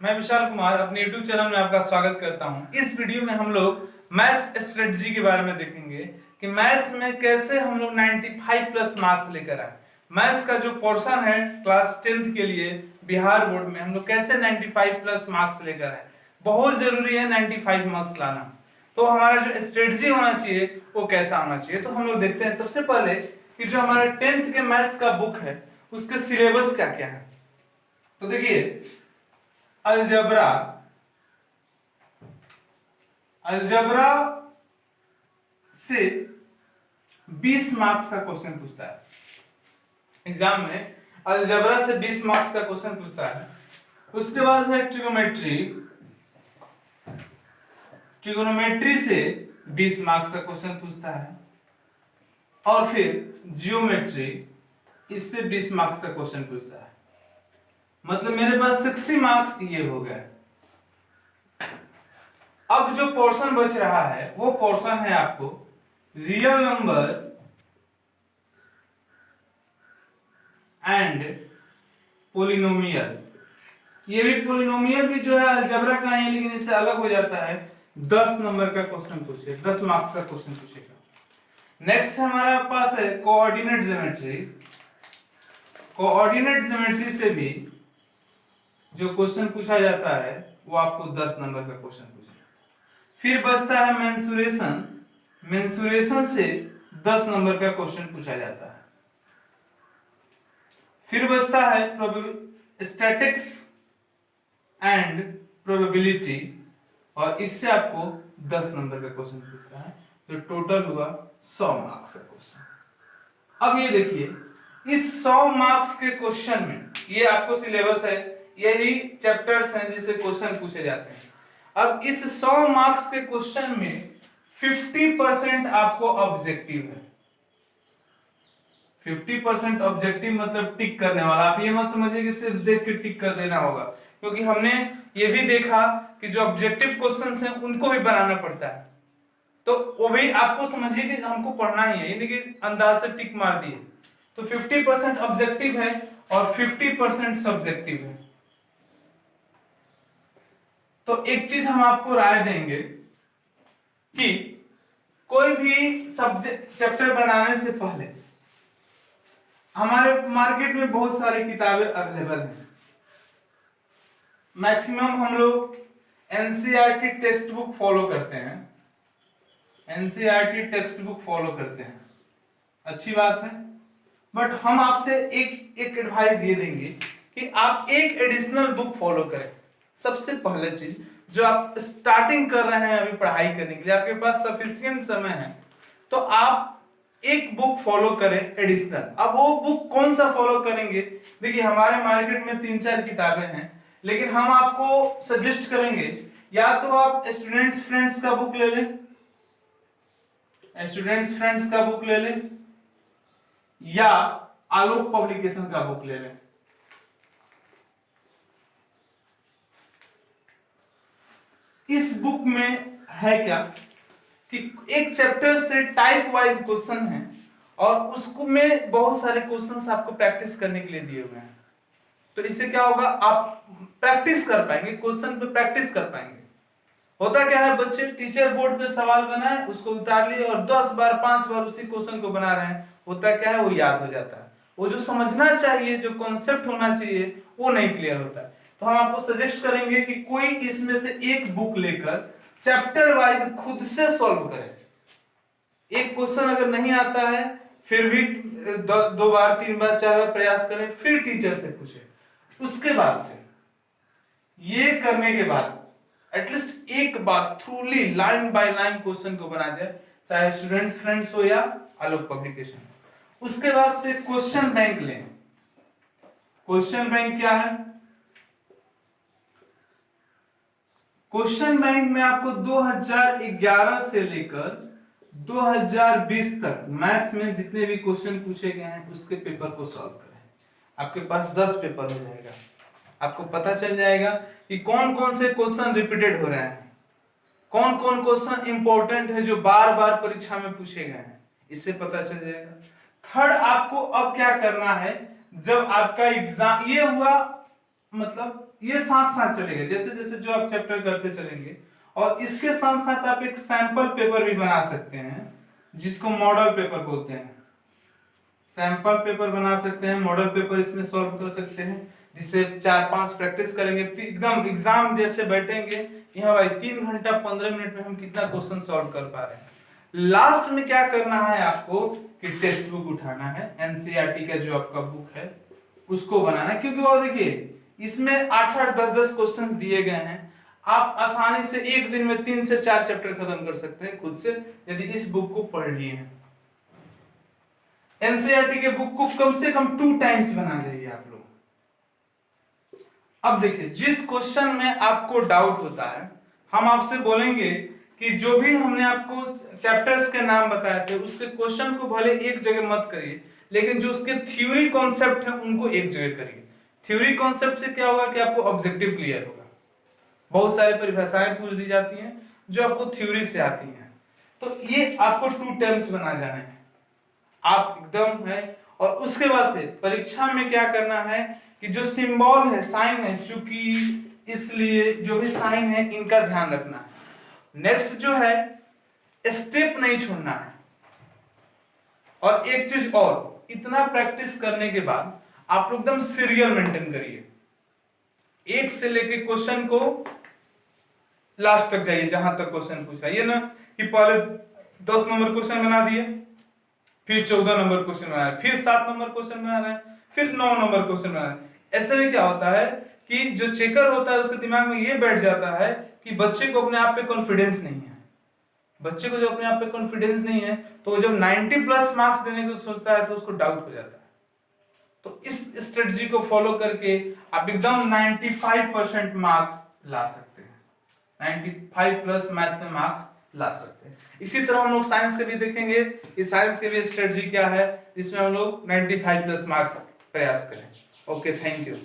मैं विशाल कुमार अपने YouTube channel में आपका स्वागत करता हूं। इस वीडियो में हम लोग मैथ्स स्ट्रेटजी के बारे में देखेंगे कि मैथ्स में कैसे हम लोग 95 प्लस मार्क्स लेकर आए। मैथ्स का जो पोर्शन है क्लास 10th के लिए बिहार बोर्ड में हम लोग कैसे 95 प्लस मार्क्स लेकर आए। बहुत जरूरी है 95 मार्क्स लाना। तो हमारा जो स्ट्रेटजी होना चाहिए वो कैसा होना चाहिए, तो हम लोग देखते हैं सबसे पहले कि जो हमारा 10th के मैथ्स का बुक है उसके सिलेबस क्या क्या है। तो देखिए, अलजबरा अलजबरा से 20 मार्क्स का क्वेश्चन पूछता है। एग्जाम में अलजबरा से 20 मार्क्स का क्वेश्चन पूछता है। उसके बाद है ट्रिगोनोमेट्री से 20 मार्क्स का क्वेश्चन पूछता है, और फिर जियोमेट्री इससे 20 मार्क्स का क्वेश्चन पूछता है। मतलब मेरे पास 60 मार्क्स ये हो गए। अब जो पोर्शन बच रहा है वो पोर्शन है आपको रियल नंबर एंड पोलिनोमियल। ये भी पोलिनोमियल भी जो है अलजेब्रा का है, लेकिन इससे अलग हो जाता है। 10 नंबर का क्वेश्चन पूछे, 10 मार्क्स का क्वेश्चन पूछेगा। नेक्स्ट हमारे पास है कोऑर्डिनेट ज्योमेट्री। कोऑर्डिनेट ज्योमेट्री से भी जो क्वेश्चन पूछा जाता है वो आपको 10 नंबर का क्वेश्चन पूछेगा। फिर बचता है मेंसुरेशन। मेंसुरेशन से 10 नंबर का क्वेश्चन पूछा जाता है। फिर बचता है स्टैटिक्स एंड प्रोबेबिलिटी, और इससे आपको 10 नंबर का क्वेश्चन पूछता है, तो टोटल हुआ 100 मार्क्स का क्वेश्चन। अब ये देखिए, इस 100 मार्क्स के क्वेश्चन में ये आपको सिलेबस है, यही चैप्टर्स हैं जिससे क्वेश्चन पूछे जाते हैं। अब इस 100 मार्क्स के क्वेश्चन में 50% आपको ऑब्जेक्टिव है। 50% ऑब्जेक्टिव मतलब टिक करने वाला। आप ये मत समझिए कि सिर्फ देख के टिक कर देना होगा, क्योंकि हमने ये भी देखा कि जो ऑब्जेक्टिव क्वेश्चंस हैं उनको भी बनाना पड़ता है। तो वो भी आपको समझिए कि हमको पढ़ना ही है, यानी कि अंदाज से टिक मार दिए। तो 50% ऑब्जेक्टिव है और 50% सब्जेक्टिव है। तो एक चीज हम आपको राय देंगे कि कोई भी सब्जेक्ट चैप्टर बनाने से पहले हमारे मार्केट में बहुत सारी किताबें अवेलेबल हैं। मैक्सिमम हम लोग एनसीईआरटी टेक्स्ट बुक फॉलो करते हैं। एनसीईआरटी टेक्स्ट बुक फॉलो करते हैं, अच्छी बात है। बट हम आपसे एक एडवाइस ये देंगे कि आप एक एडिशनल बुक फॉलो करें। सबसे पहले चीज, जो आप स्टार्टिंग कर रहे हैं अभी पढ़ाई करने के लिए, आपके पास सफिशिएंट समय है, तो आप एक बुक फॉलो करें एडिशनल। अब वो बुक कौन सा फॉलो करेंगे? देखिए, हमारे मार्केट में 3-4 किताबें हैं, लेकिन हम आपको सजेस्ट करेंगे या तो आप स्टूडेंट्स फ्रेंड्स का बुक ले लें, स्टूडेंट्स फ्रेंड्स का बुक ले लें, या आलोक पब्लिकेशन का बुक ले लें। इस बुक में है क्या कि एक चैप्टर से टाइप वाइज क्वेश्चन है, और उसको में बहुत सारे क्वेश्चंस आपको प्रैक्टिस करने के लिए दिए हुए हैं। तो इससे क्या होगा, आप प्रैक्टिस कर पाएंगे, क्वेश्चन पे प्रैक्टिस कर पाएंगे। होता क्या है, बच्चे टीचर बोर्ड पे सवाल बनाए, उसको उतार लिए और 10 बार 5 बार उसी क्वेश्चन को बना रहे हैं। होता क्या है, वो याद हो जाता है। वो जो समझना चाहिए, जो कॉन्सेप्ट होना चाहिए, वो नहीं क्लियर होता है। तो हम आपको सजेस्ट करेंगे कि कोई इसमें से एक बुक लेकर चैप्टर वाइज खुद से सॉल्व करें। एक क्वेश्चन अगर नहीं आता है, फिर भी 2 बार 3 बार 4 बार प्रयास करें, फिर टीचर से पूछें। उसके बाद से ये करने के बाद एटलीस्ट एक बार thoroughly line by line question को बना जाए, चाहे स्टूडेंट फ्रेंड्स हो या आलोक पब्लिकेशन। उसके बाद से क्वेश्चन बैंक लें। क्वेश्चन बैंक क्या है? क्वेश्चन बैंक में आपको 2011 से लेकर 2020 तक मैथ्स में जितने भी क्वेश्चन पूछे गए हैं उसके पेपर को सॉल्व करें। आपके पास 10 पेपर हो जाएगा। आपको पता चल जाएगा कि कौन कौन से क्वेश्चन रिपीटेड हो रहे हैं, कौन कौन क्वेश्चन इंपॉर्टेंट है जो बार बार परीक्षा में पूछे गए हैं, इससे पता चल जाएगा। थर्ड, आपको अब क्या करना है, जब आपका एग्जाम ये हुआ, मतलब ये साथ साथ चलेगा, जैसे जैसे जो आप चैप्टर करते चलेंगे। और इसके साथ साथ आप एक सैंपल पेपर भी बना सकते हैं, जिसको मॉडल पेपर बोलते हैं। सैंपल पेपर बना सकते हैं, मॉडल पेपर इसमें सॉल्व कर सकते हैं, जिससे 4-5 प्रैक्टिस करेंगे, एकदम एग्जाम जैसे बैठेंगे यहाँ भाई 3 घंटा 15 मिनट में हम कितना क्वेश्चन सॉल्व कर पा रहे हैं। लास्ट में क्या करना है आपको कि टेक्स्ट बुक उठाना है, एनसीईआरटी का जो आपका बुक है उसको बनाना है, क्योंकि वो देखिए इसमें 8-8 10-10 क्वेश्चन दिए गए हैं। आप आसानी से एक दिन में 3 से 4 चैप्टर खत्म कर सकते हैं खुद से, यदि इस बुक को पढ़ लिए हैं। एनसीईआरटी के बुक को कम से कम 2 टाइम्स बना जाइए आप लोग। अब देखिए जिस क्वेश्चन में आपको डाउट होता है, हम आपसे बोलेंगे कि जो भी हमने आपको चैप्टर्स के नाम बताए थे उसके क्वेश्चन को भले एक जगह मत करिए, लेकिन जो उसके थ्योरी कॉन्सेप्ट है उनको एक जगह करिए। थ्योरी कॉन्सेप्ट से क्या होगा कि आपको ऑब्जेक्टिव क्लियर होगा। बहुत सारी परिभाषाएं पूछ दी जाती हैं जो आपको थ्योरी से आती हैं, तो ये आपको 2 टर्म्स बना जाने हैं, आप एकदम है। और उसके बाद से परीक्षा में क्या करना है कि जो सिंबल है, साइन है, चूंकि इसलिए जो भी साइन है इनका ध्यान रखना है। नेक्स्ट जो है स्टेप नहीं छोड़ना है। और एक चीज और, इतना प्रैक्टिस करने के बाद आप लोग एकदम सीरियल मेंटेन करिए, एक से लेके क्वेश्चन को लास्ट तक जाइए जहां तक क्वेश्चन पूछ रहा है। ये ना कि पहले 10 नंबर क्वेश्चन बना दिए, फिर 14 नंबर क्वेश्चन बना रहे हैं, फिर 7 नंबर क्वेश्चन बना रहे हैं, फिर 9 नंबर क्वेश्चन बना रहे हैं। ऐसे में क्या होता है कि जो चेकर होता है उसके दिमाग में ये बैठ जाता है कि बच्चे को अपने आप पे कॉन्फिडेंस नहीं है। बच्चे को जो अपने आप पे कॉन्फिडेंस नहीं है तो जब 90+ मार्क्स देने को सोचता है तो उसको डाउट हो जाता है। तो इस स्ट्रेटजी को फॉलो करके आप एकदम 95% मार्क्स ला सकते हैं, 95+ मैथ में मार्क्स ला सकते हैं। इसी तरह हम लोग साइंस के भी देखेंगे, इस साइंस के भी स्ट्रेटजी क्या है जिसमें हम लोग 95+ मार्क्स प्रयास करें। Okay, thank you.